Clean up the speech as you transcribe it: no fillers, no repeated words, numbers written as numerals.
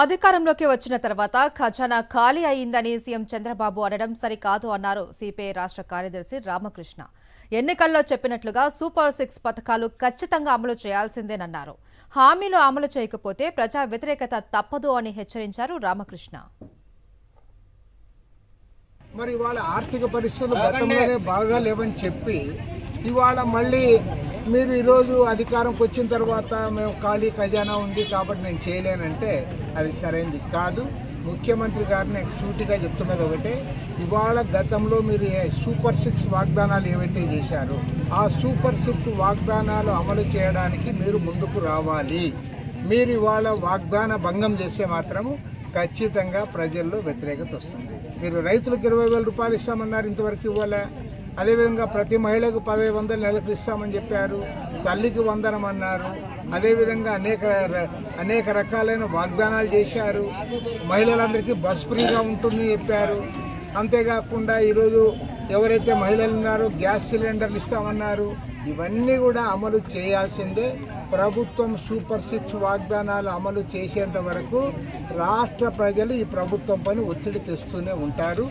అధికారంలోకి వచ్చిన తర్వాత ఖజానా ఖాళీ అయిందని సీఎం చంద్రబాబు అనడం సరికాదు అన్నారు సిపిఐ రాష్ట్ర కార్యదర్శి రామకృష్ణ. ఎన్నికల్లో చెప్పినట్లుగా సూపర్ 6 పథకాలు ఖచ్చితంగా అమలు చేయాల్సిందేనన్నారు. హామీలు అమలు చేయకపోతే ప్రజా వ్యతిరేకత తప్పదు అని హెచ్చరించారు రామకృష్ణ. మరి వాళ్ళ ఆర్థిక పరిస్థితులు గతంలోనే బాగా లేవని చెప్పి ఇవాళ మళ్ళీ మీరు ఈరోజు అధికారంకి వచ్చిన తర్వాత మేము ఖాళీ ఖజానా ఉంది కాబట్టి నేను చేయలేనంటే అది సరైనది కాదు. ముఖ్యమంత్రి గారిని సూటిగా చెప్తున్నది ఒకటే, ఇవాళ గతంలో మీరు సూపర్ 6 వాగ్దానాలు ఏవైతే చేశారో ఆ సూపర్ 6 వాగ్దానాలు అమలు చేయడానికి మీరు ముందుకు రావాలి. మీరు ఇవాళ వాగ్దాన భంగం చేస్తే మాత్రము ఖచ్చితంగా ప్రజల్లో వ్యతిరేకత వస్తుంది. మీరు రైతులకు 20,000 రూపాయలు ఇస్తామన్నారు, ఇంతవరకు ఇవ్వాలా. అదేవిధంగా ప్రతి మహిళకు 1,100 నెలకు ఇస్తామని చెప్పారు, తల్లికి వందనం అన్నారు. అదేవిధంగా అనేక రకాలైన వాగ్దానాలు చేశారు. మహిళలందరికీ బస్ ఫ్రీగా ఉంటుంది చెప్పారు. అంతేకాకుండా ఈరోజు ఎవరైతే మహిళలు ఉన్నారో గ్యాస్ సిలిండర్లు ఇస్తామన్నారు. ఇవన్నీ కూడా అమలు చేయాల్సిందే. ప్రభుత్వం సూపర్ 6 వాగ్దానాలు అమలు చేసేంత వరకు రాష్ట్ర ప్రజలు ఈ ప్రభుత్వం పైన ఒత్తిడి తెస్తూనే ఉంటారు.